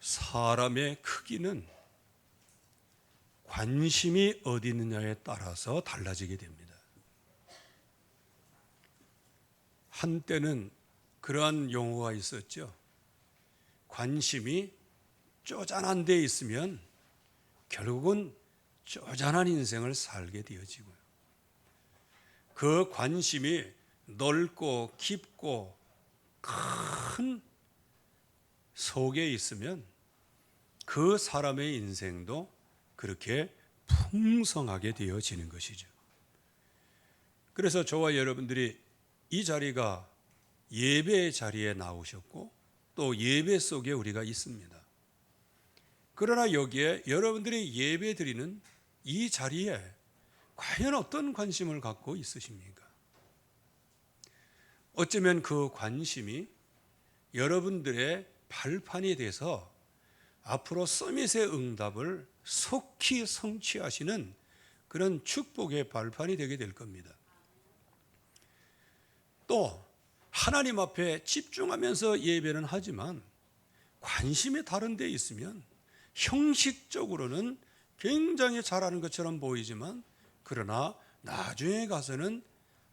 사람의 크기는 관심이 어디 있느냐에 따라서 달라지게 됩니다. 한때는 그러한 용어가 있었죠. 관심이 쪼잔한 데 있으면 결국은 쪼잔한 인생을 살게 되어지고요. 그 관심이 넓고 깊고 큰 속에 있으면 그 사람의 인생도 그렇게 풍성하게 되어지는 것이죠. 그래서 저와 여러분들이 이 자리가 예배의 자리에 나오셨고 또 예배 속에 우리가 있습니다. 그러나 여기에 여러분들이 예배 드리는 이 자리에 과연 어떤 관심을 갖고 있으십니까? 어쩌면 그 관심이 여러분들의 발판이 돼서 앞으로 서밋의 응답을 속히 성취하시는 그런 축복의 발판이 되게 될 겁니다. 또 하나님 앞에 집중하면서 예배는 하지만 관심이 다른 데 있으면 형식적으로는 굉장히 잘하는 것처럼 보이지만 그러나 나중에 가서는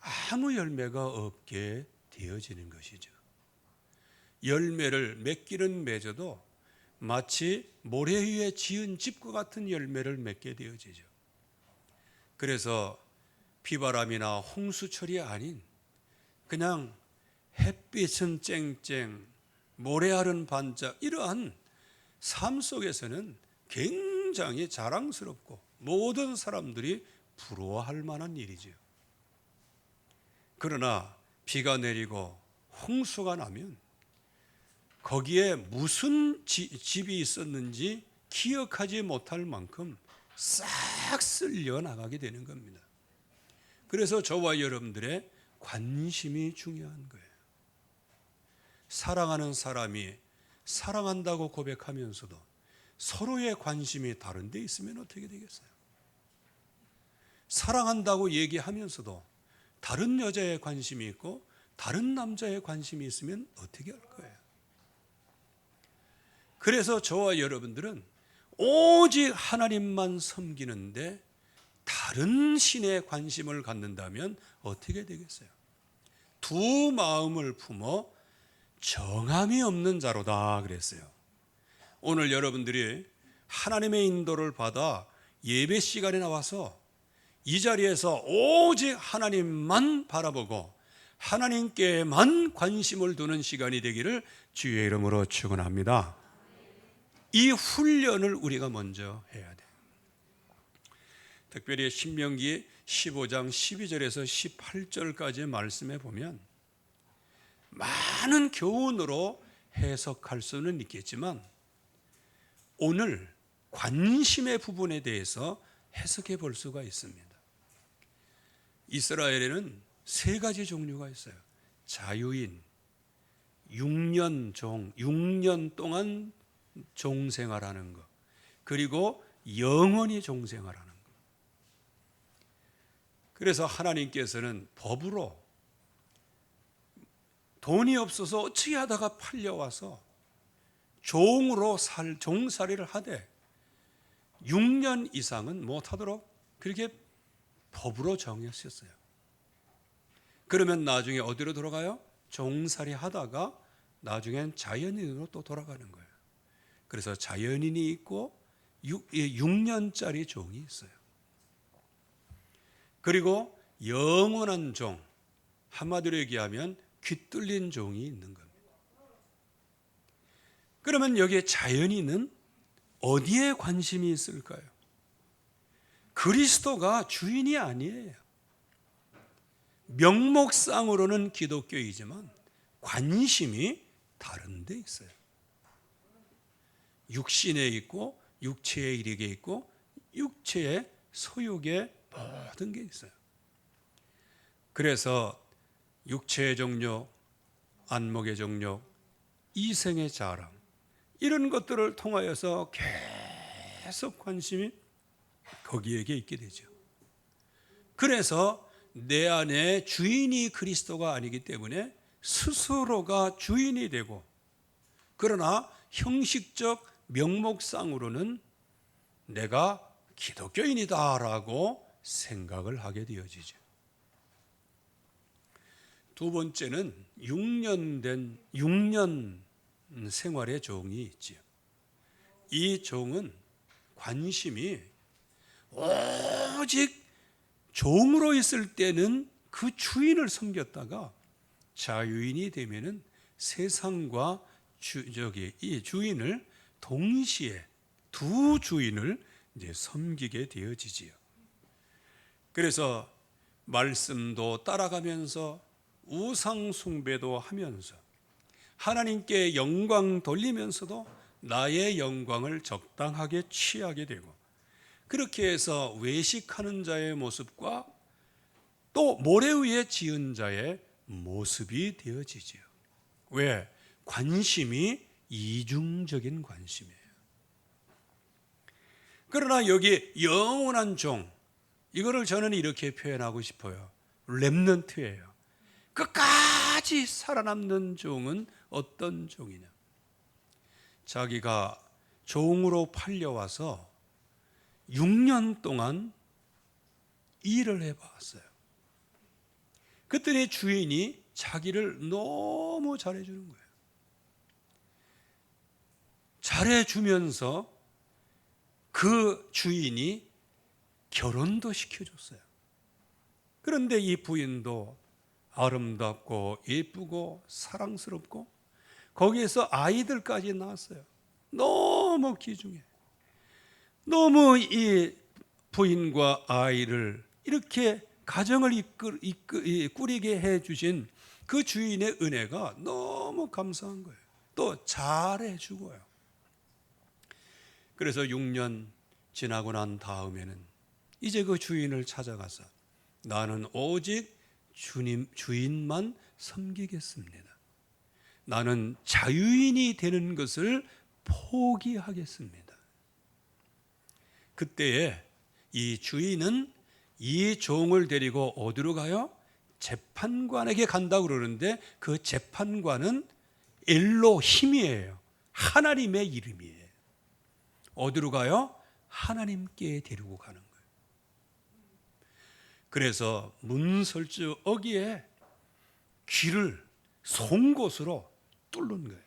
아무 열매가 없게 되어지는 것이죠. 열매를 맺기는 맺어도 마치 모래 위에 지은 집과 같은 열매를 맺게 되어지죠. 그래서 비바람이나 홍수철이 아닌 그냥 햇빛은 쨍쨍 모래알은 반짝 이러한 삶 속에서는 굉장히 자랑스럽고 모든 사람들이 부러워할 만한 일이죠. 그러나 비가 내리고 홍수가 나면 거기에 무슨 집이 있었는지 기억하지 못할 만큼 싹 쓸려 나가게 되는 겁니다. 그래서 저와 여러분들의 관심이 중요한 거예요. 사랑하는 사람이 사랑한다고 고백하면서도 서로의 관심이 다른 데 있으면 어떻게 되겠어요? 사랑한다고 얘기하면서도 다른 여자의 관심이 있고 다른 남자의 관심이 있으면 어떻게 할 거예요? 그래서 저와 여러분들은 오직 하나님만 섬기는데 다른 신의 관심을 갖는다면 어떻게 되겠어요? 두 마음을 품어 정함이 없는 자로다 그랬어요. 오늘 여러분들이 하나님의 인도를 받아 예배 시간에 나와서 이 자리에서 오직 하나님만 바라보고 하나님께만 관심을 두는 시간이 되기를 주의 이름으로 축원합니다. 이 훈련을 우리가 먼저 해야 돼요. 특별히 신명기 15장 12절에서 18절까지의 말씀에 보면 많은 교훈으로 해석할 수는 있겠지만 오늘 관심의 부분에 대해서 해석해 볼 수가 있습니다. 이스라엘에는 세 가지 종류가 있어요. 자유인, 6년 동안 종생활하는 것, 그리고 영원히 종생활하는 것. 그래서 하나님께서는 법으로 돈이 없어서 어떻게 하다가 팔려와서 종으로 종살이를 하되 6년 이상은 못하도록 그렇게 법으로 정했었어요. 그러면 나중에 어디로 돌아가요? 종살이 하다가 나중엔 자연인으로 또 돌아가는 거예요. 그래서 자연인이 있고 6년짜리 종이 있어요. 그리고 영원한 종, 한마디로 얘기하면 귀뚫린 종이 있는 겁니다. 그러면 여기에 자연인은 어디에 관심이 있을까요? 그리스도가 주인이 아니에요. 명목상으로는 기독교이지만 관심이 다른 데 있어요. 육신에 있고 육체의 이익에 있고 육체의 소욕에 모든 게 있어요. 그래서 육체의 정욕, 안목의 정욕, 이생의 자랑 이런 것들을 통하여서 계속 관심이 거기에게 있게 되죠. 그래서 내 안에 주인이 그리스도가 아니기 때문에 스스로가 주인이 되고 그러나 형식적 명목상으로는 내가 기독교인이다라고 생각을 하게 되어지죠. 두 번째는 6년 생활의 종이 있지요. 이 종은 관심이 오직 종으로 있을 때는 그 주인을 섬겼다가 자유인이 되면은 세상과 이 주인을 동시에 두 주인을 이제 섬기게 되어지지요. 그래서 말씀도 따라가면서 우상 숭배도 하면서 하나님께 영광 돌리면서도 나의 영광을 적당하게 취하게 되고, 그렇게 해서 외식하는 자의 모습과 또 모래 위에 지은 자의 모습이 되어지지요. 왜? 관심이 이중적인 관심이에요. 그러나 여기 영원한 종, 이거를 저는 이렇게 표현하고 싶어요. 렘넌트예요. 끝까지 살아남는 종은 어떤 종이냐? 자기가 종으로 팔려와서 6년 동안 일을 해봤어요. 그랬더니 주인이 자기를 너무 잘해주는 거예요. 잘해주면서 그 주인이 결혼도 시켜줬어요. 그런데 이 부인도 아름답고 예쁘고 사랑스럽고 거기에서 아이들까지 낳았어요. 너무 귀중해. 너무 이 부인과 아이를 이렇게 가정을 꾸리게 해주신 그 주인의 은혜가 너무 감사한 거예요. 또 잘해주고요. 그래서 6년 지나고 난 다음에는 이제 그 주인을 찾아가서 나는 오직 주인만 섬기겠습니다. 나는 자유인이 되는 것을 포기하겠습니다. 그때에 이 주인은 이 종을 데리고 어디로 가요? 재판관에게 간다고 그러는데 그 재판관은 엘로힘이에요. 하나님의 이름이에요. 어디로 가요? 하나님께 데리고 가는 거예요. 그래서 문설주 어귀에 귀를 송곳으로 뚫는 거예요.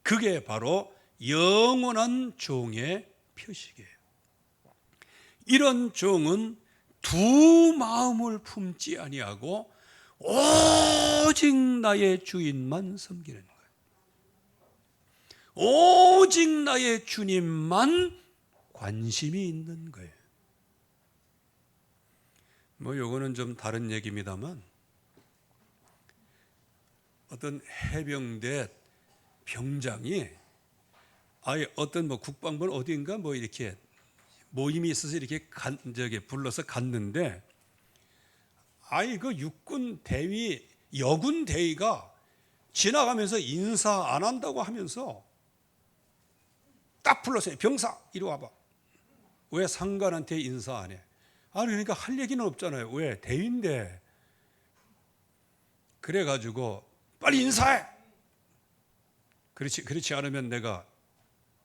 그게 바로 영원한 종의 표식이에요. 이런 종은 두 마음을 품지 아니하고 오직 나의 주인만 섬기는 거예요. 오직 나의 주님만 관심이 있는 거예요. 요거는 좀 다른 얘기입니다만, 어떤 해병대 병장이 아예 어떤 국방부 어디인가 이렇게 모임이 있어서 이렇게 불러서 갔는데, 아이 그 육군 대위, 여군 대위가 지나가면서 인사 안 한다고 하면서 딱 불렀어요. 병사 이리 와봐. 왜 상관한테 인사 안 해? 아니 그러니까 할 얘기는 없잖아요. 왜? 대위인데. 그래가지고 빨리 인사해. 그렇지 않으면 내가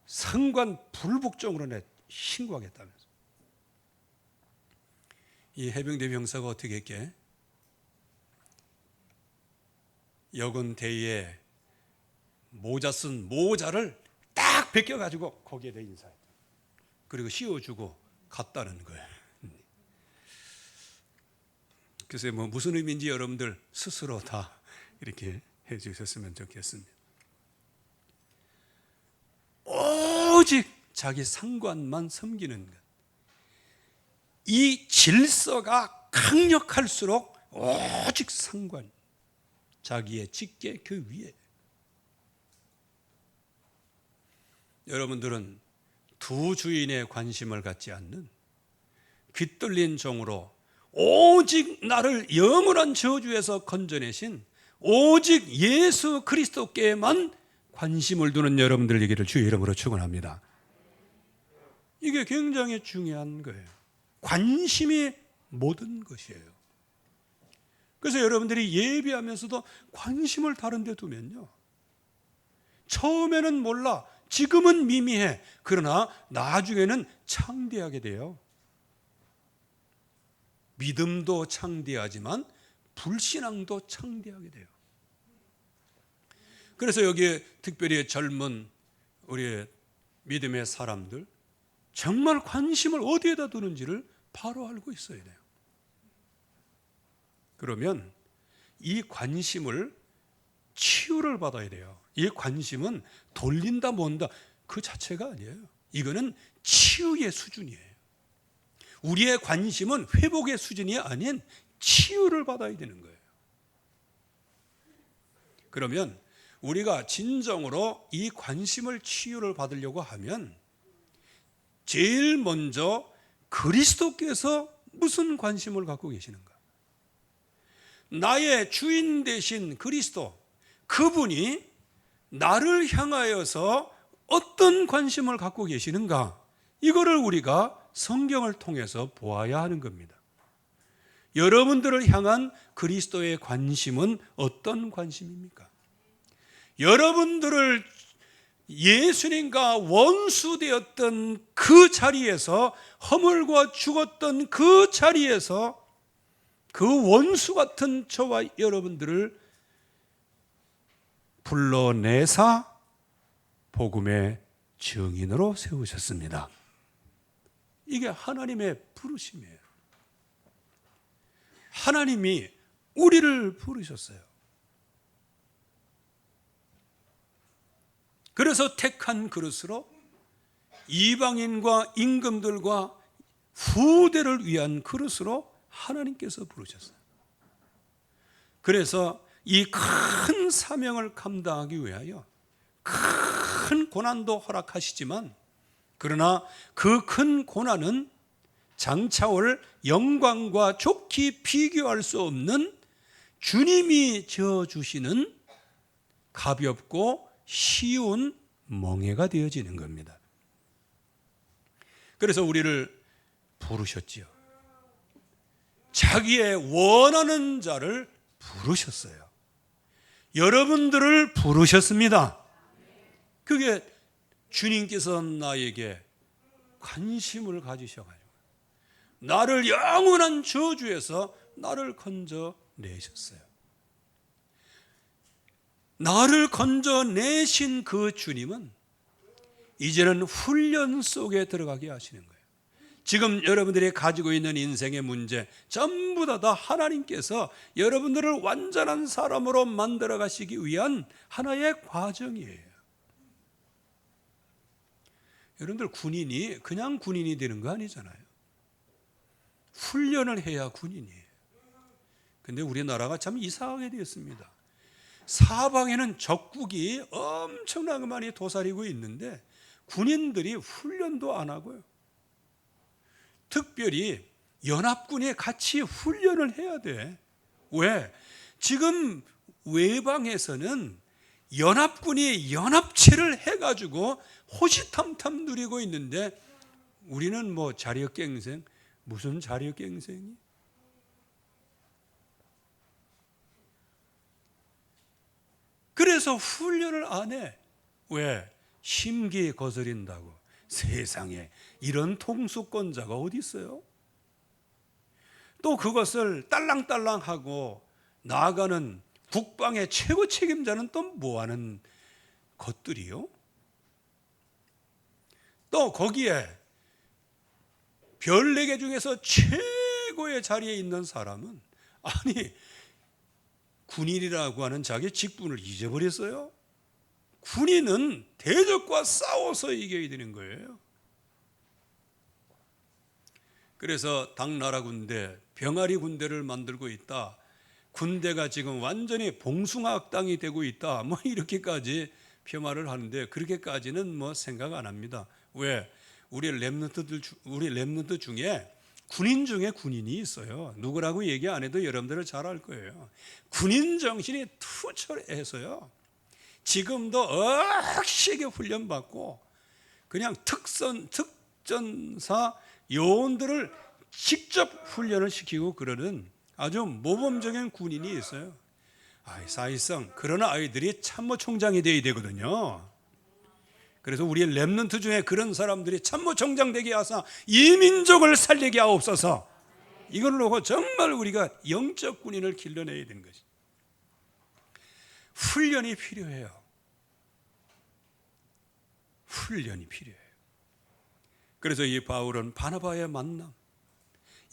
상관 불복종으로 내 신고하겠다면서. 이 해병대 병사가 어떻게 했게? 여군 대위에 모자 쓴 모자를 딱 벗겨가지고 거기에다 인사했다. 그리고 씌워주고 갔다는 거예요. 그래서 무슨 의미인지 여러분들 스스로 다 이렇게 해 주셨으면 좋겠습니다. 오직 자기 상관만 섬기는 것. 이 질서가 강력할수록 오직 상관, 자기의 직계 그 위에. 여러분들은 두 주인의 관심을 갖지 않는 귀뚫린 종으로 오직 나를 영원한 저주에서 건져내신 오직 예수 그리스도께만 관심을 두는 여러분들 얘기를 주의 이름으로 축원합니다. 이게 굉장히 중요한 거예요. 관심이 모든 것이에요. 그래서 여러분들이 예배하면서도 관심을 다른 데 두면요, 처음에는 몰라. 지금은 미미해. 그러나 나중에는 창대하게 돼요. 믿음도 창대하지만 불신앙도 창대하게 돼요. 그래서 여기에 특별히 젊은 우리 믿음의 사람들, 정말 관심을 어디에다 두는지를 바로 알고 있어야 돼요. 그러면 이 관심을 치유를 받아야 돼요. 이 관심은 돌린다 뭔다 그 자체가 아니에요. 이거는 치유의 수준이에요. 우리의 관심은 회복의 수준이 아닌 치유를 받아야 되는 거예요. 그러면 우리가 진정으로 이 관심을 치유를 받으려고 하면 제일 먼저 그리스도께서 무슨 관심을 갖고 계시는가? 나의 주인 되신 그리스도, 그분이 나를 향하여서 어떤 관심을 갖고 계시는가? 이거를 우리가 성경을 통해서 보아야 하는 겁니다. 여러분들을 향한 그리스도의 관심은 어떤 관심입니까? 여러분들을 예수님과 원수되었던 그 자리에서, 허물과 죽었던 그 자리에서 그 원수 같은 저와 여러분들을 불러내사 복음의 증인으로 세우셨습니다. 이게 하나님의 부르심이에요. 하나님이 우리를 부르셨어요. 그래서 택한 그릇으로 이방인과 임금들과 후대를 위한 그릇으로 하나님께서 부르셨어요. 그래서 이 큰 사명을 감당하기 위하여 큰 고난도 허락하시지만, 그러나 그 큰 고난은 장차올 영광과 좋게 비교할 수 없는 주님이 지어주시는 가볍고 쉬운 멍에가 되어지는 겁니다. 그래서 우리를 부르셨지요. 자기의 원하는 자를 부르셨어요. 여러분들을 부르셨습니다. 그게 주님께서 나에게 관심을 가지셔가지고 나를 영원한 저주에서 나를 건져내셨어요. 나를 건져내신 그 주님은 이제는 훈련 속에 들어가게 하시는 거예요. 지금 여러분들이 가지고 있는 인생의 문제 전부 다 하나님께서 여러분들을 완전한 사람으로 만들어 가시기 위한 하나의 과정이에요. 여러분들 군인이 그냥 군인이 되는 거 아니잖아요. 훈련을 해야 군인이에요. 근데 우리나라가 참 이상하게 되었습니다. 사방에는 적국이 엄청나게 많이 도사리고 있는데 군인들이 훈련도 안 하고요. 특별히 연합군에 같이 훈련을 해야 돼. 왜? 지금 외방에서는 연합군이 연합체를 해가지고 호시탐탐 누리고 있는데 우리는 뭐 자력갱생, 무슨 자력갱생이? 그래서 훈련을 안 해. 왜? 심기 거스린다고. 세상에 이런 통수권자가 어디 있어요? 또 그것을 딸랑딸랑하고 나아가는 국방의 최고 책임자는 또 뭐하는 것들이요? 또 거기에 별 4개 중에서 최고의 자리에 있는 사람은 아니 군인이라고 하는 자기 직분을 잊어버렸어요. 군인은 대적과 싸워서 이겨야 되는 거예요. 그래서 당나라 군대, 병아리 군대를 만들고 있다. 군대가 지금 완전히 봉숭아학당이 되고 있다. 뭐 이렇게까지 폄하를 하는데 그렇게까지는 뭐 생각 안 합니다. 왜? 우리 랩런트 중에 군인 중에 군인이 있어요. 누구라고 얘기 안 해도 여러분들은 잘 알 거예요. 군인 정신이 투철해서요. 지금도 억시게 훈련받고 그냥 특전사 요원들을 직접 훈련을 시키고 그러는 아주 모범적인 군인이 있어요. 사실상 그런 아이들이 참모총장이 되어야 되거든요. 그래서 우리 렘넌트 중에 그런 사람들이 참모총장 되게 하사 이 민족을 살리게 하옵소서. 이걸 놓고 정말 우리가 영적 군인을 길러내야 되는 것이. 훈련이 필요해요. 훈련이 필요해요. 그래서 이 바울은 바나바의 만남,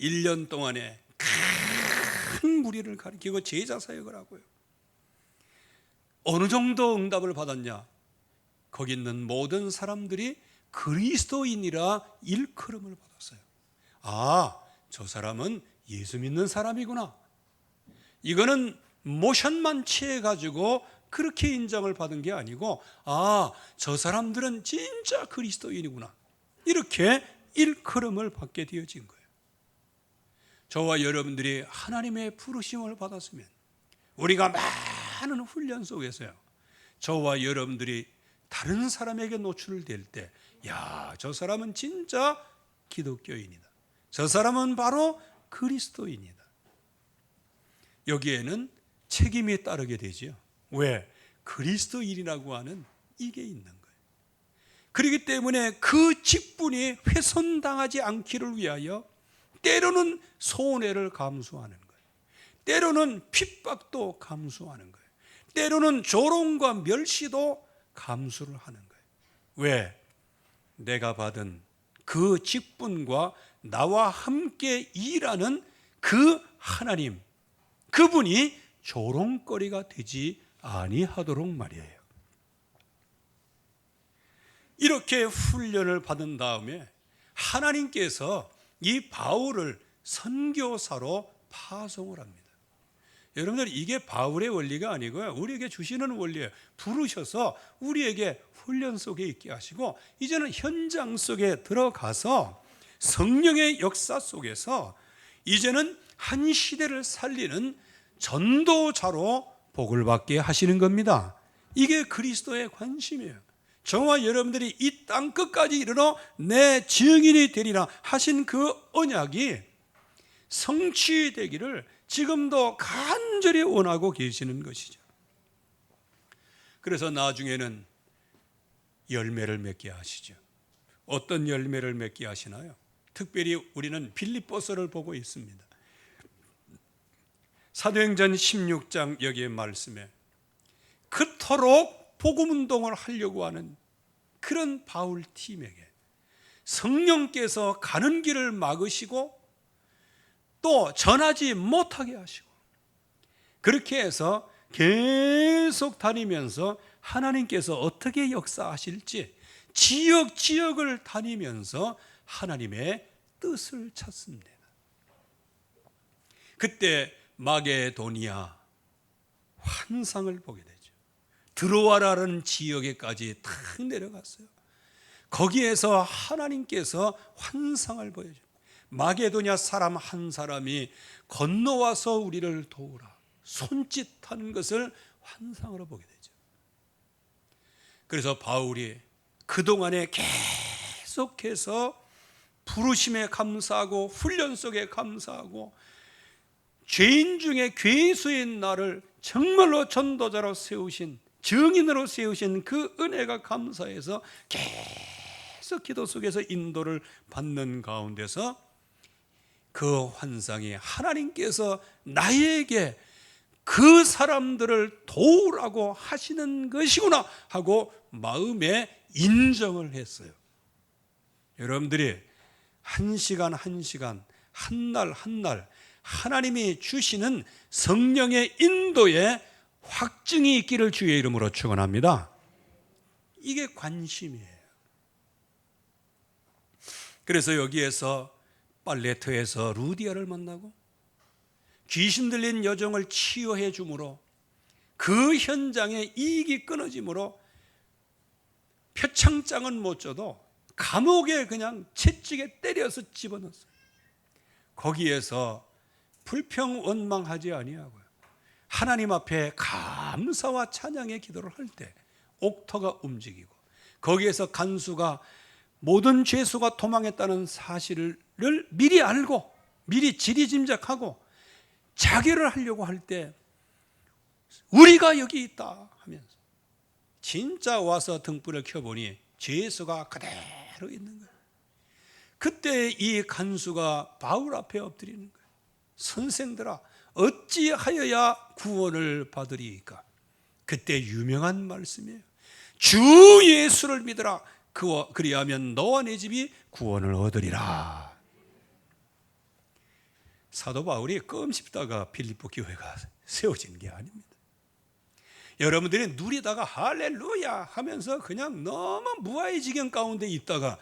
1년 동안에 큰 무리를 가리키고 제자 사역을 하고요. 어느 정도 응답을 받았냐? 거기 있는 모든 사람들이 그리스도인이라 일컬음을 받았어요. 저 사람은 예수 믿는 사람이구나. 이거는 모션만 취해가지고 그렇게 인정을 받은 게 아니고 저 사람들은 진짜 그리스도인이구나. 이렇게 일컬음을 받게 되어진 거예요. 저와 여러분들이 하나님의 부르심을 받았으면 우리가 많은 훈련 속에서요, 저와 여러분들이 다른 사람에게 노출될 때, 저 사람은 진짜 기독교인이다. 저 사람은 바로 그리스도인이다. 여기에는 책임이 따르게 되지요. 왜? 그리스도인이라고 하는 이게 있는 거예요. 그렇기 때문에 그 직분이 훼손당하지 않기를 위하여 때로는 손해를 감수하는 거예요. 때로는 핍박도 감수하는 거예요. 때로는 조롱과 멸시도 감수를 하는 거예요. 왜? 내가 받은 그 직분과 나와 함께 일하는 그 하나님, 그분이 조롱거리가 되지 아니하도록 말이에요. 이렇게 훈련을 받은 다음에 하나님께서 이 바울을 선교사로 파송을 합니다. 여러분들, 이게 바울의 원리가 아니고요, 우리에게 주시는 원리예요. 부르셔서 우리에게 훈련 속에 있게 하시고, 이제는 현장 속에 들어가서 성령의 역사 속에서 이제는 한 시대를 살리는 전도자로 복을 받게 하시는 겁니다. 이게 그리스도의 관심이에요. 저와 여러분들이 이 땅 끝까지 이르러 내 증인이 되리라 하신 그 언약이 성취되기를 지금도 간절히 원하고 계시는 것이죠. 그래서 나중에는 열매를 맺게 하시죠. 어떤 열매를 맺게 하시나요? 특별히 우리는 빌립보서를 보고 있습니다. 사도행전 16장 여기에 말씀에 그토록 복음운동을 하려고 하는 그런 바울 팀에게 성령께서 가는 길을 막으시고 또 전하지 못하게 하시고, 그렇게 해서 계속 다니면서 하나님께서 어떻게 역사하실지 지역을 다니면서 하나님의 뜻을 찾습니다. 그때 마게도니아 환상을 보게 되죠. 드로아라는 지역에까지 탁 내려갔어요. 거기에서 하나님께서 환상을 보여줘요. 마게도냐 사람 한 사람이 건너와서 우리를 도우라, 손짓하는 것을 환상으로 보게 되죠. 그래서 바울이 그동안에 계속해서 부르심에 감사하고 훈련 속에 감사하고 죄인 중에 괴수인 나를 정말로 전도자로 세우신, 증인으로 세우신 그 은혜가 감사해서 계속 기도 속에서 인도를 받는 가운데서 그 환상이 하나님께서 나에게 그 사람들을 도우라고 하시는 것이구나 하고 마음에 인정을 했어요. 여러분들이 한 시간 한 시간, 한 날 한 날 하나님이 주시는 성령의 인도에 확증이 있기를 주의 이름으로 축원합니다. 이게 관심이에요. 그래서 여기에서 빨레트에서 루디아를 만나고 귀신 들린 여종을 치유해 주므로 그 현장에 이익이 끊어지므로 표창장은 못 줘도 감옥에 그냥 채찍에 때려서 집어넣었어요. 거기에서 불평원망하지 아니하고요, 하나님 앞에 감사와 찬양의 기도를 할 때 옥터가 움직이고, 거기에서 간수가 모든 죄수가 도망했다는 사실을 미리 알고 미리 지리짐작하고 자결을 하려고 할 때 우리가 여기 있다 하면서 진짜 와서 등불을 켜보니 예수가 그대로 있는 거예요. 그때 이 간수가 바울 앞에 엎드리는 거예요. 선생들아, 어찌하여야 구원을 받으리이까? 그때 유명한 말씀이에요. 주 예수를 믿으라. 그리하면 너와 내 집이 구원을 얻으리라. 사도 바울이 껌 씹다가 빌립보 교회가 세워진 게 아닙니다. 여러분들이 누리다가 할렐루야 하면서 그냥 너무 무아의 지경 가운데 있다가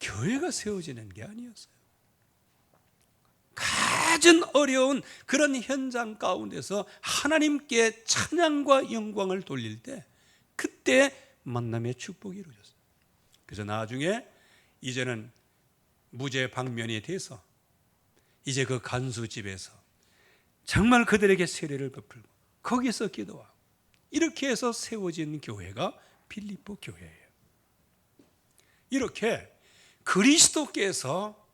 교회가 세워지는 게 아니었어요. 가진 어려운 그런 현장 가운데서 하나님께 찬양과 영광을 돌릴 때 그때 만남의 축복이 이루어졌어요. 그래서 나중에 이제는 무죄 방면이 돼서 이제 그 간수집에서 정말 그들에게 세례를 베풀고 거기서 기도하고 이렇게 해서 세워진 교회가 빌립보 교회예요. 이렇게 그리스도께서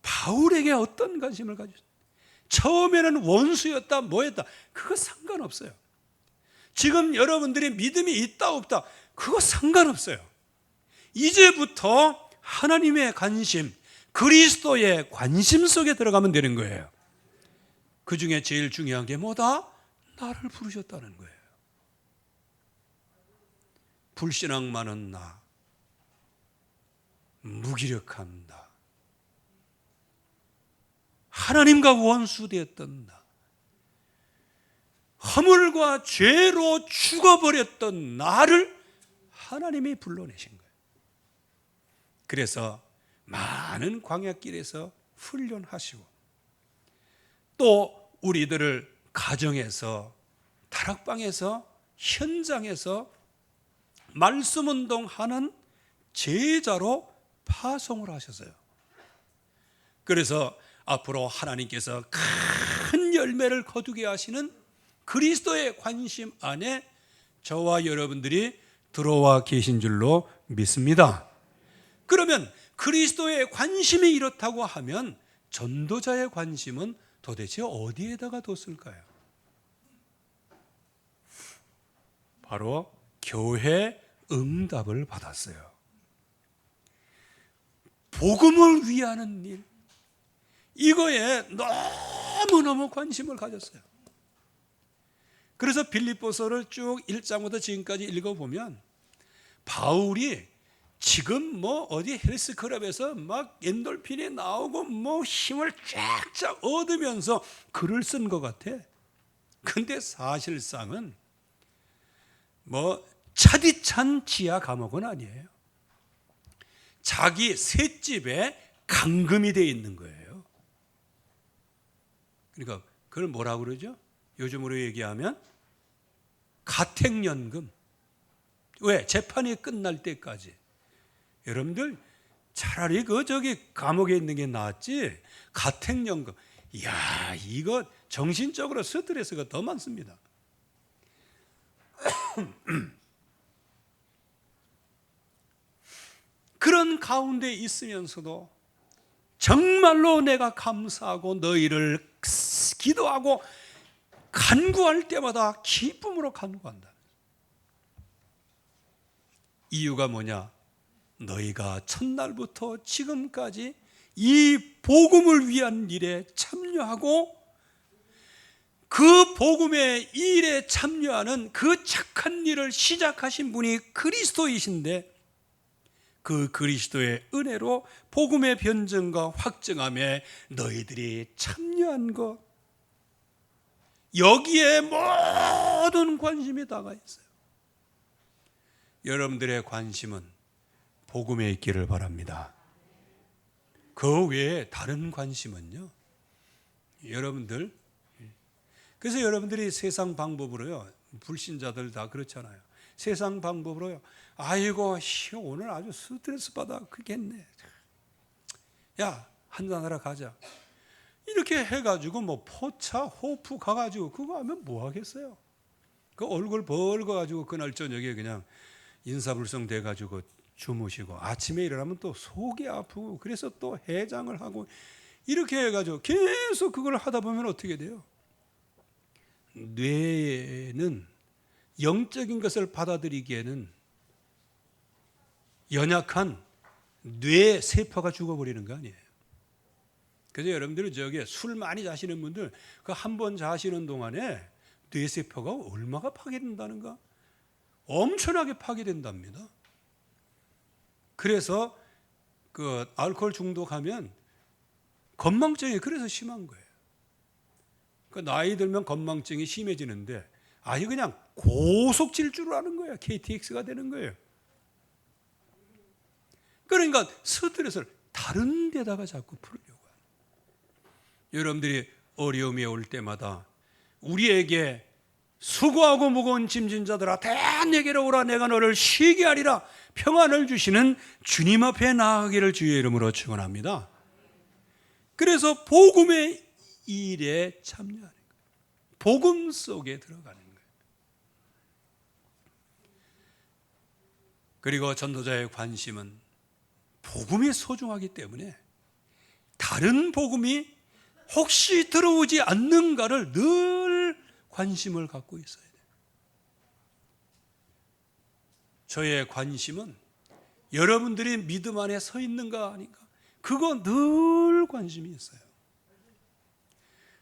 바울에게 어떤 관심을 가지셨어요? 처음에는 원수였다 뭐였다 그거 상관없어요. 지금 여러분들이 믿음이 있다 없다 그거 상관없어요. 이제부터 하나님의 관심, 그리스도의 관심 속에 들어가면 되는 거예요. 그 중에 제일 중요한 게 뭐다? 나를 부르셨다는 거예요. 불신앙 많은 나, 무기력한 나, 하나님과 원수되었던 나, 허물과 죄로 죽어버렸던 나를 하나님이 불러내신 거예요. 그래서 많은 광야길에서 훈련하시고 또 우리들을 가정에서 다락방에서 현장에서 말씀운동하는 제자로 파송을 하셨어요. 그래서 앞으로 하나님께서 큰 열매를 거두게 하시는 그리스도의 관심 안에 저와 여러분들이 들어와 계신 줄로 믿습니다. 그러면 그리스도의 관심이 이렇다고 하면 전도자의 관심은 도대체 어디에다가 뒀을까요? 바로 교회 응답을 받았어요. 복음을 위하는 일, 이거에 너무너무 관심을 가졌어요. 그래서 빌립보서를 쭉 1장부터 지금까지 읽어보면 바울이 지금 뭐 어디 헬스클럽에서 막 엔돌핀이 나오고 뭐 힘을 쫙쫙 얻으면서 글을 쓴 것 같아. 근데 사실상은 뭐 차디찬 지하 감옥은 아니에요. 자기 셋집에 감금이 되어 있는 거예요. 그러니까 그걸 뭐라고 그러죠? 요즘으로 얘기하면 가택연금. 왜? 재판이 끝날 때까지. 여러분들 차라리 저기 감옥에 있는 게 낫지 가택연금. 이야, 이거 정신적으로 스트레스가 더 많습니다. 그런 가운데 있으면서도 정말로 내가 감사하고 너희를 기도하고 간구할 때마다 기쁨으로 간구한다. 이유가 뭐냐? 너희가 첫날부터 지금까지 이 복음을 위한 일에 참여하고 그 복음의 일에 참여하는 그 착한 일을 시작하신 분이 그리스도이신데 그 그리스도의 은혜로 복음의 변증과 확증함에 너희들이 참여한 것, 여기에 모든 관심이 다가 있어요. 여러분들의 관심은 복음에 있기를 바랍니다. 그 외에 다른 관심은요, 여러분들, 그래서 여러분들이 세상 방법으로요, 불신자들 다 그렇잖아요. 세상 방법으로요, 아이고 오늘 아주 스트레스 받아 그겠네, 야 한잔하러 가자, 이렇게 해가지고 뭐 포차 호프 가가지고 그거 하면 뭐 하겠어요? 그 얼굴 벌거가지고 그날 저녁에 그냥 인사불성 돼가지고 주무시고 아침에 일어나면 또 속이 아프고 그래서 또 해장을 하고 이렇게 해가지고 계속 그걸 하다 보면 어떻게 돼요? 뇌에는 영적인 것을 받아들이기에는 연약한 뇌 세포가 죽어버리는 거 아니에요. 그래서 여러분들은 저기 술 많이 자시는 분들 그 한 번 자시는 동안에 뇌 세포가 얼마가 파괴된다는가? 엄청나게 파괴된답니다. 그래서 그 알코올 중독하면 건망증이 그래서 심한 거예요. 그 나이 들면 건망증이 심해지는데 아예 그냥 고속 질주를 하는 거예요. KTX가 되는 거예요. 그러니까 스트레스를 다른 데다가 자꾸 풀으려고 해요. 여러분들이 어려움이 올 때마다 우리에게 수고하고 무거운 짐진 자들아 다 내게로 오라 내가 너를 쉬게 하리라 평안을 주시는 주님 앞에 나아가기를 주의 이름으로 축원합니다. 그래서 복음의 일에 참여하는 거예요. 복음 속에 들어가는 거예요. 그리고 전도자의 관심은 복음이 소중하기 때문에 다른 복음이 혹시 들어오지 않는가를 늘 관심을 갖고 있어야 돼요. 저의 관심은 여러분들이 믿음 안에 서 있는가 아닌가 그거 늘 관심이 있어요.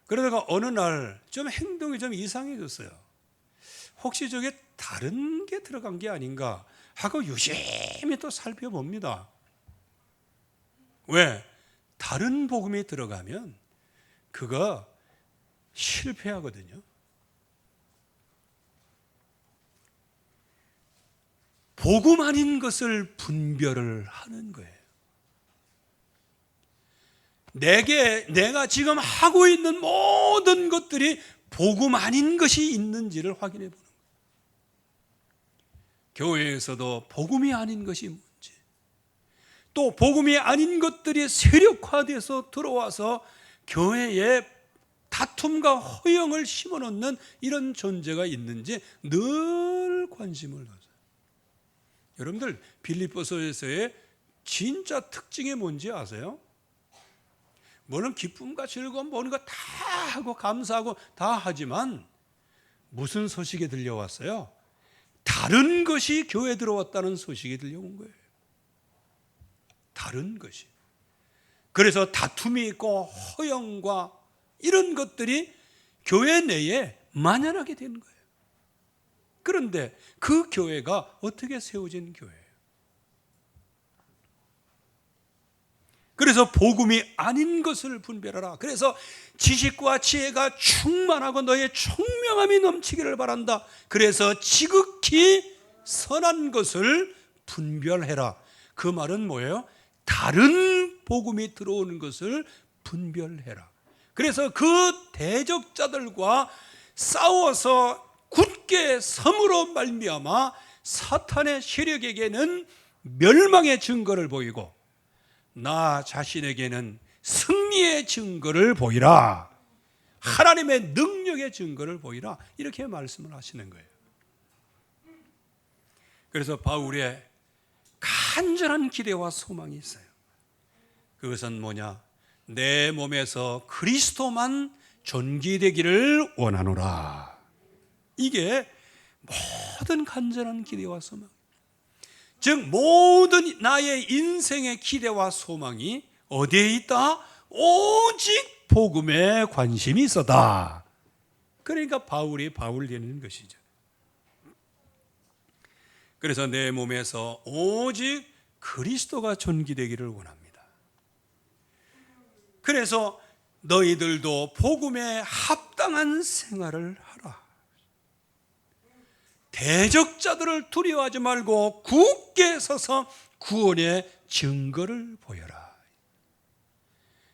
그러다가 어느 날 좀 행동이 좀 이상해졌어요. 혹시 저게 다른 게 들어간 게 아닌가 하고 유심히 또 살펴봅니다. 왜? 다른 복음이 들어가면 그거 실패하거든요. 복음 아닌 것을 분별을 하는 거예요. 내가 지금 하고 있는 모든 것들이 복음 아닌 것이 있는지를 확인해 보는 거예요. 교회에서도 복음이 아닌 것이 뭔지, 또 복음이 아닌 것들이 세력화돼서 들어와서 교회에 다툼과 허영을 심어놓는 이런 존재가 있는지 늘 관심을 가져요. 여러분들 빌립보서에서의 진짜 특징이 뭔지 아세요? 뭐는 기쁨과 즐거움 보는 거 다 하고 감사하고 다 하지만 무슨 소식이 들려왔어요? 다른 것이 교회에 들어왔다는 소식이 들려온 거예요. 다른 것이. 그래서 다툼이 있고 허영과 이런 것들이 교회 내에 만연하게 되는 거예요. 그런데 그 교회가 어떻게 세워진 교회예요? 그래서 복음이 아닌 것을 분별하라. 그래서 지식과 지혜가 충만하고 너의 총명함이 넘치기를 바란다. 그래서 지극히 선한 것을 분별해라. 그 말은 뭐예요? 다른 복음이 들어오는 것을 분별해라. 그래서 그 대적자들과 싸워서 굳게 섬으로 말미암아 사탄의 세력에게는 멸망의 증거를 보이고 나 자신에게는 승리의 증거를 보이라. 하나님의 능력의 증거를 보이라. 이렇게 말씀을 하시는 거예요. 그래서 바울의 간절한 기대와 소망이 있어요. 그것은 뭐냐? 내 몸에서 그리스도만 존귀되기를 원하노라. 이게 모든 간절한 기대와 소망. 즉 모든 나의 인생의 기대와 소망이 어디에 있다? 오직 복음에 관심이 있었다. 그러니까 바울이 바울 되는 것이죠. 그래서 내 몸에서 오직 그리스도가 존귀되기를 원합니다. 그래서 너희들도 복음에 합당한 생활을 하라. 대적자들을 두려워하지 말고 굳게 서서 구원의 증거를 보여라.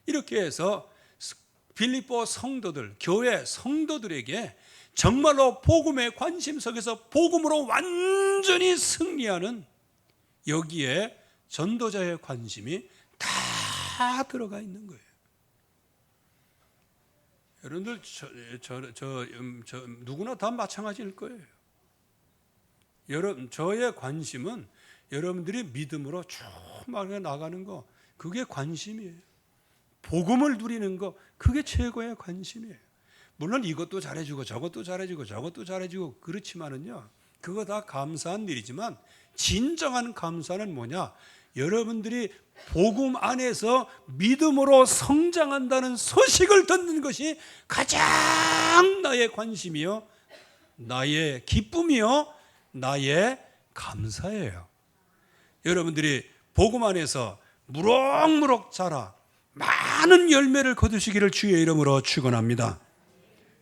이렇게 해서 빌립보 성도들, 교회 성도들에게 정말로 복음의 관심 속에서 복음으로 완전히 승리하는 여기에 전도자의 관심이 다 들어가 있는 거예요. 여러분들 누구나 다 마찬가지일 거예요. 저의 관심은 여러분들이 믿음으로 쭉 나가는 거, 그게 관심이에요. 복음을 누리는 거, 그게 최고의 관심이에요. 물론 이것도 잘해주고 저것도 잘해주고 저것도 잘해주고 그렇지만은요, 그거 다 감사한 일이지만 진정한 감사는 뭐냐? 여러분들이 복음 안에서 믿음으로 성장한다는 소식을 듣는 것이 가장 나의 관심이요, 나의 기쁨이요, 나의 감사예요. 여러분들이 복음 안에서 무럭무럭 자라 많은 열매를 거두시기를 주의 이름으로 축원합니다.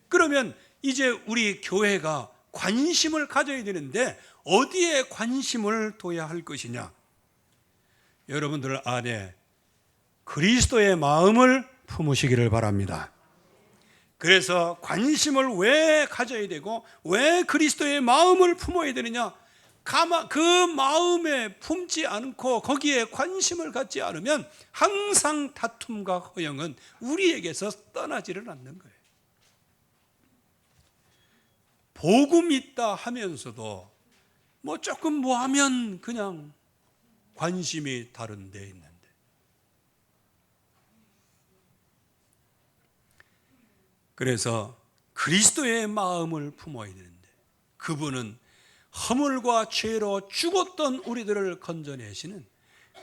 그러면 이제 우리 교회가 관심을 가져야 되는데 어디에 관심을 둬야 할 것이냐? 여러분들 안에 그리스도의 마음을 품으시기를 바랍니다. 그래서 관심을 왜 가져야 되고 왜 그리스도의 마음을 품어야 되느냐? 그 마음에 품지 않고 거기에 관심을 갖지 않으면 항상 다툼과 허영은 우리에게서 떠나지를 않는 거예요. 복음 있다 하면서도 뭐 조금 뭐 하면 그냥 관심이 다른 데 있는데, 그래서 그리스도의 마음을 품어야 되는데 그분은 허물과 죄로 죽었던 우리들을 건져내시는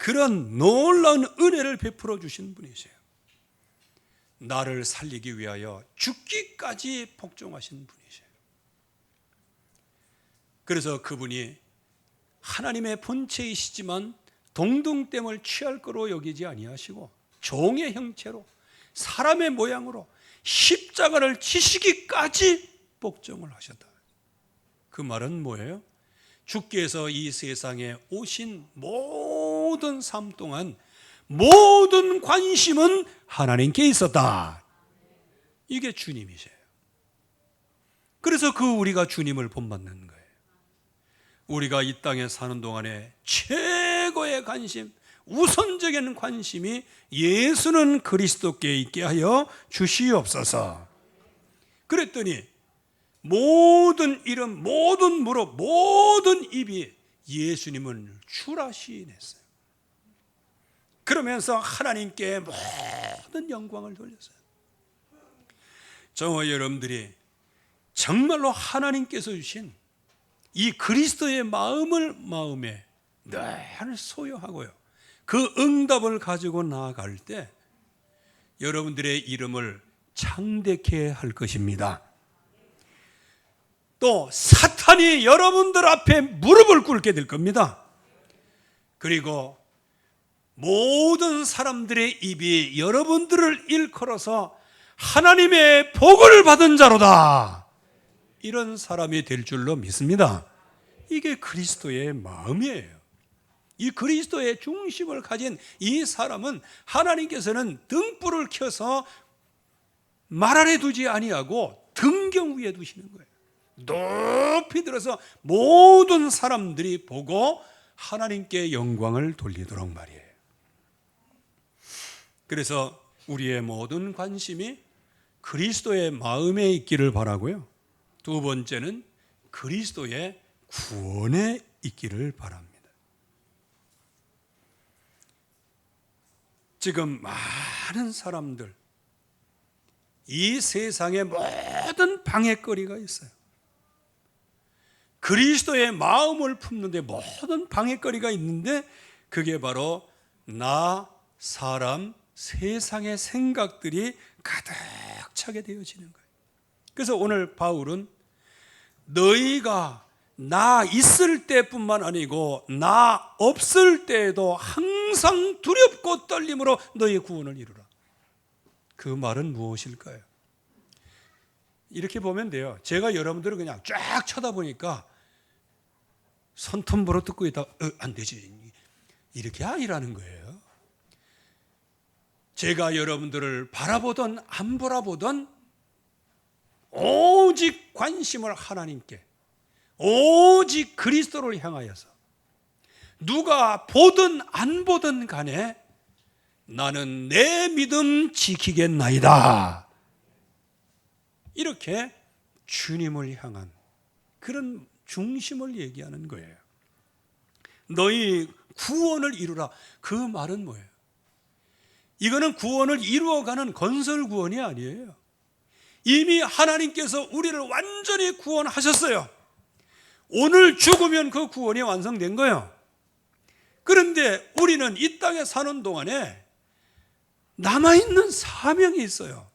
그런 놀라운 은혜를 베풀어 주신 분이세요. 나를 살리기 위하여 죽기까지 복종하신 분이세요. 그래서 그분이 하나님의 본체이시지만 동등됨을 취할 거로 여기지 아니하시고 종의 형체로 사람의 모양으로 십자가를 지시기까지 복종을 하셨다. 그 말은 뭐예요? 주께서 이 세상에 오신 모든 삶 동안 모든 관심은 하나님께 있었다. 이게 주님이세요. 그래서 우리가 주님을 본받는 거예요. 우리가 이 땅에 사는 동안에 최고의 관심, 우선적인 관심이 예수는 그리스도께 있게 하여 주시옵소서. 그랬더니 모든 이름, 모든 무릎, 모든 입이 예수님을 주라 시인했어요. 그러면서 하나님께 모든 영광을 돌렸어요. 저와 여러분들이 정말로 하나님께서 주신 이 그리스도의 마음을 마음에 늘 소유하고요, 그 응답을 가지고 나아갈 때 여러분들의 이름을 창대케 할 것입니다. 또 사탄이 여러분들 앞에 무릎을 꿇게 될 겁니다. 그리고 모든 사람들의 입이 여러분들을 일컬어서 하나님의 복을 받은 자로다, 이런 사람이 될 줄로 믿습니다. 이게 그리스도의 마음이에요. 이 그리스도의 중심을 가진 이 사람은 하나님께서는 등불을 켜서 말 아래 두지 아니하고 등경 위에 두시는 거예요. 높이 들어서 모든 사람들이 보고 하나님께 영광을 돌리도록 말이에요. 그래서 우리의 모든 관심이 그리스도의 마음에 있기를 바라고요, 두 번째는 그리스도의 구원에 있기를 바랍니다. 지금 많은 사람들, 이 세상에 모든 방해거리가 있어요. 그리스도의 마음을 품는데 모든 방해거리가 있는데 그게 바로 나, 사람, 세상의 생각들이 가득 차게 되어지는 거예요. 그래서 오늘 바울은 너희가 나 있을 때뿐만 아니고 나 없을 때에도 항상 두렵고 떨림으로 너희의 구원을 이루라. 그 말은 무엇일까요? 이렇게 보면 돼요. 제가 여러분들을 그냥 쫙 쳐다보니까 손톱으로 듣고 있다가 안 되지, 이렇게 아니라는 거예요. 제가 여러분들을 바라보던 안 바라보던 오직 관심을 하나님께, 오직 그리스도를 향하여서 누가 보든 안 보든 간에 나는 내 믿음 지키겠나이다, 이렇게 주님을 향한 그런 중심을 얘기하는 거예요. 너희 구원을 이루라. 그 말은 뭐예요? 이거는 구원을 이루어가는 건설 구원이 아니에요. 이미 하나님께서 우리를 완전히 구원하셨어요. 오늘 죽으면 그 구원이 완성된 거예요. 그런데 우리는 이 땅에 사는 동안에 남아있는 사명이 있어요.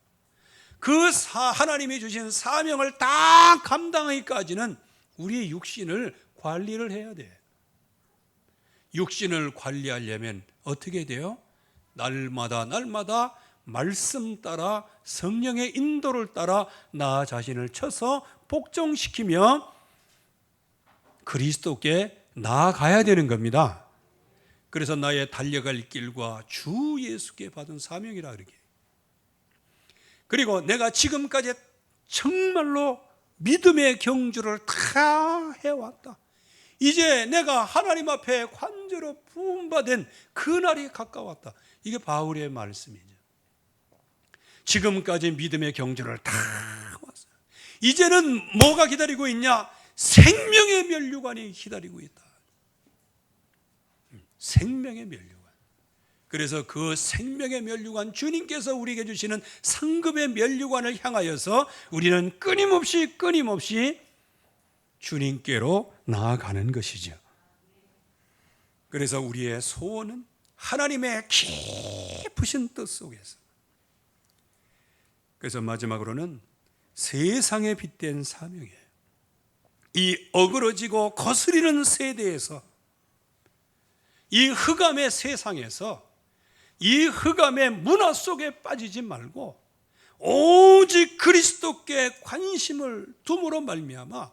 하나님이 주신 사명을 다 감당하기까지는 우리의 육신을 관리를 해야 돼. 육신을 관리하려면 어떻게 돼요? 날마다 말씀 따라 성령의 인도를 따라 나 자신을 쳐서 복종시키며 그리스도께 나아가야 되는 겁니다. 그래서 나의 달려갈 길과 주 예수께 받은 사명이라 그러게. 그리고 내가 지금까지 정말로 믿음의 경주를 다 해왔다. 이제 내가 하나님 앞에 관저로 부음받은 그날이 가까웠다. 이게 바울의 말씀이죠. 지금까지 믿음의 경주를 다 왔어요. 이제는 뭐가 기다리고 있냐? 생명의 면류관이 기다리고 있다. 생명의 면류관. 그래서 그 생명의 면류관, 주님께서 우리에게 주시는 상급의 면류관을 향하여서 우리는 끊임없이 주님께로 나아가는 것이죠. 그래서 우리의 소원은 하나님의 깊으신 뜻 속에서. 그래서 마지막으로는 세상에 빗댄 사명이에요. 이 어그러지고 거스리는 세대에서, 이 흑암의 세상에서, 이 흑암의 문화 속에 빠지지 말고 오직 그리스도께 관심을 둠으로 말미암아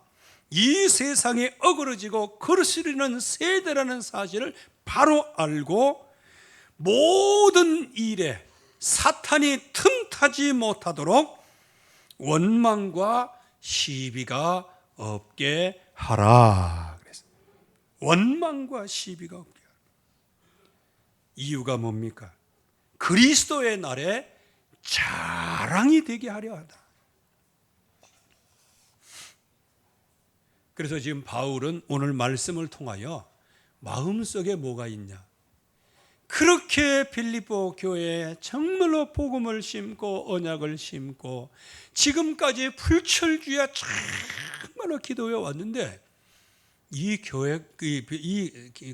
이 세상에 어그러지고 거스리는 세대라는 사실을 바로 알고 모든 일에 사탄이 틈타지 못하도록 원망과 시비가 없게 하라. 원망과 시비가 없게 하라. 이유가 뭡니까? 그리스도의 날에 자랑이 되게 하려 하다. 그래서 지금 바울은 오늘 말씀을 통하여 마음속에 뭐가 있냐? 그렇게 빌립보 교회에 정말로 복음을 심고 언약을 심고 지금까지 불철주야 정말로 기도해 왔는데, 이 교회,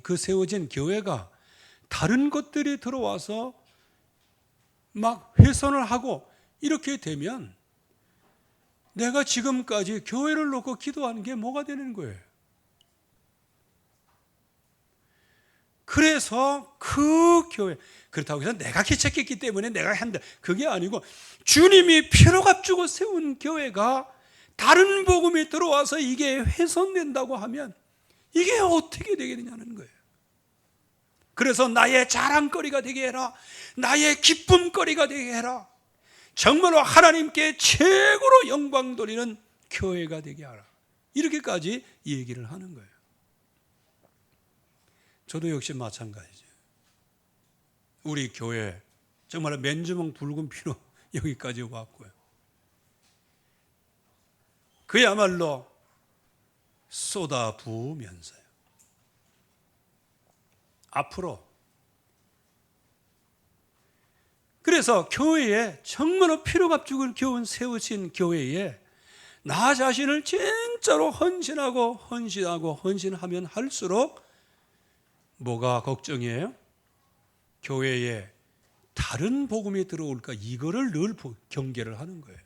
그 세워진 교회가 다른 것들이 들어와서 막 훼손을 하고 이렇게 되면 내가 지금까지 교회를 놓고 기도하는 게 뭐가 되는 거예요? 그래서 그 교회, 그렇다고 해서 내가 개척했기 때문에 내가 한다, 그게 아니고 주님이 피로 값주고 세운 교회가 다른 복음이 들어와서 이게 훼손된다고 하면 이게 어떻게 되겠느냐는 거예요. 그래서 나의 자랑거리가 되게 해라, 나의 기쁨거리가 되게 해라, 정말로 하나님께 최고로 영광 돌리는 교회가 되게 하라, 이렇게까지 얘기를 하는 거예요. 저도 역시 마찬가지죠. 우리 교회 정말 맨주먹 붉은 피로 여기까지 왔고요. 그야말로 쏟아 부으면서요. 앞으로. 그래서 교회에 정말로 피로값죽을 겨운 세우신 교회에 나 자신을 진짜로 헌신하면 할수록 뭐가 걱정이에요? 교회에 다른 복음이 들어올까, 이거를 늘 경계를 하는 거예요.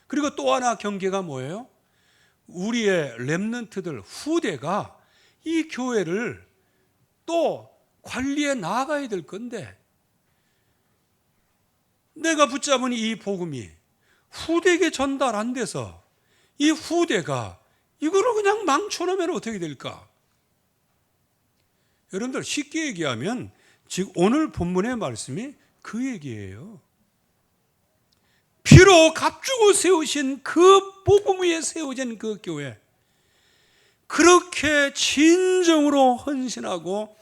그리고 또 하나 경계가 뭐예요? 우리의 렘넌트들, 후대가 이 교회를 또 관리해 나가야 될 건데, 내가 붙잡은 이 복음이 후대에게 전달 안 돼서 이 후대가 이거를 그냥 망쳐놓으면 어떻게 될까? 여러분들, 쉽게 얘기하면 지금 오늘 본문의 말씀이 그 얘기예요. 피로 값주고 세우신 그 복음 위에 세워진 그 교회, 그렇게 진정으로 헌신하고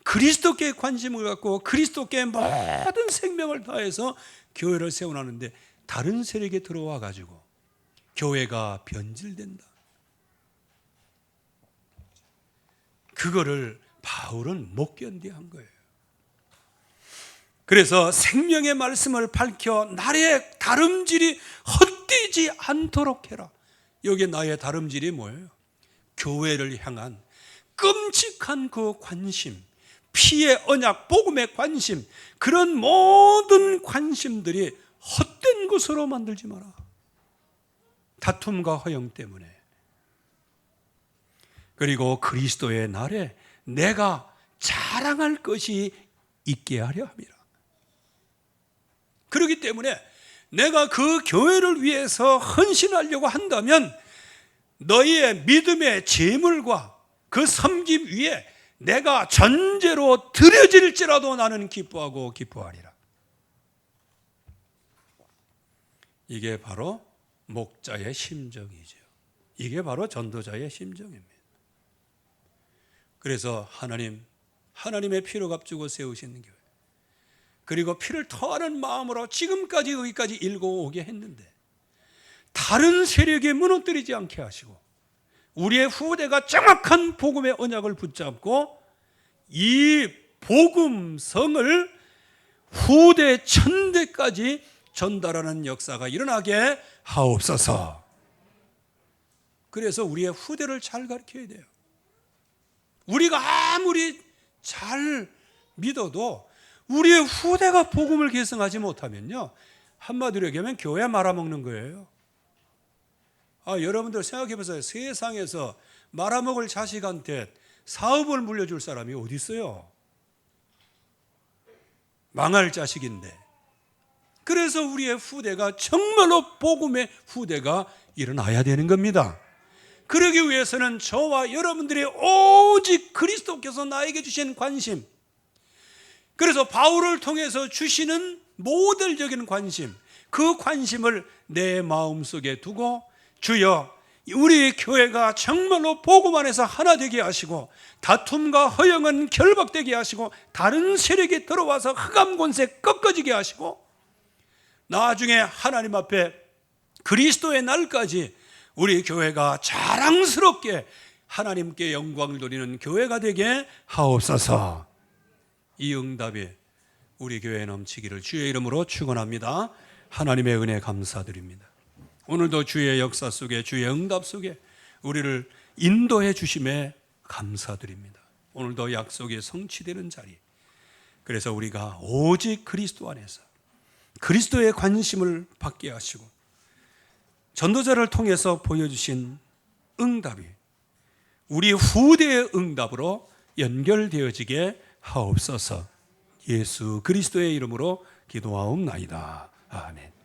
그리스도께 관심을 갖고 그리스도께 모든 생명을 다해서 교회를 세워나는데 다른 세력이 들어와 가지고 교회가 변질된다. 그거를 바울은 못 견디한 거예요. 그래서 생명의 말씀을 밝혀 나의 다름질이 헛되지 않도록 해라. 여기 나의 다름질이 뭐예요? 교회를 향한 끔찍한 그 관심, 피의 언약, 복음의 관심, 그런 모든 관심들이 헛된 것으로 만들지 마라. 다툼과 허영 때문에. 그리고 그리스도의 날에 내가 자랑할 것이 있게 하려 함이라. 그렇기 때문에 내가 그 교회를 위해서 헌신하려고 한다면 너희의 믿음의 재물과 그 섬김 위에 내가 전제로 드려질지라도 나는 기뻐하고 기뻐하리라. 이게 바로 목자의 심정이죠. 이게 바로 전도자의 심정입니다. 그래서 하나님의 피로 값주고 세우시는 교회, 그리고 피를 토하는 마음으로 지금까지 여기까지 일고 오게 했는데 다른 세력이 무너뜨리지 않게 하시고 우리의 후대가 정확한 복음의 언약을 붙잡고 이 복음성을 후대 천대까지 전달하는 역사가 일어나게 하옵소서. 그래서 우리의 후대를 잘 가르쳐야 돼요. 우리가 아무리 잘 믿어도 우리의 후대가 복음을 계승하지 못하면요, 한마디로 얘기하면 교회 말아먹는 거예요. 여러분들 생각해 보세요. 세상에서 말아먹을 자식한테 사업을 물려줄 사람이 어디 있어요? 망할 자식인데. 그래서 우리의 후대가 정말로 복음의 후대가 일어나야 되는 겁니다. 그러기 위해서는 저와 여러분들이 오직 그리스도께서 나에게 주신 관심, 그래서 바울을 통해서 주시는 모델적인 관심, 그 관심을 내 마음속에 두고 주여 우리 교회가 정말로 복음 안에서 하나 되게 하시고 다툼과 허영은 결박되게 하시고 다른 세력이 들어와서 흑암 권세 꺾어지게 하시고 나중에 하나님 앞에 그리스도의 날까지 우리 교회가 자랑스럽게 하나님께 영광을 돌리는 교회가 되게 하옵소서. 이 응답이 우리 교회에 넘치기를 주의 이름으로 축원합니다. 하나님의 은혜 감사드립니다. 오늘도 주의 역사 속에, 주의 응답 속에 우리를 인도해 주심에 감사드립니다. 오늘도 약속이 성취되는 자리, 그래서 우리가 오직 그리스도 안에서 그리스도의 관심을 받게 하시고 전도자를 통해서 보여주신 응답이 우리 후대의 응답으로 연결되어지게 하옵소서. 예수 그리스도의 이름으로 기도하옵나이다. 아멘.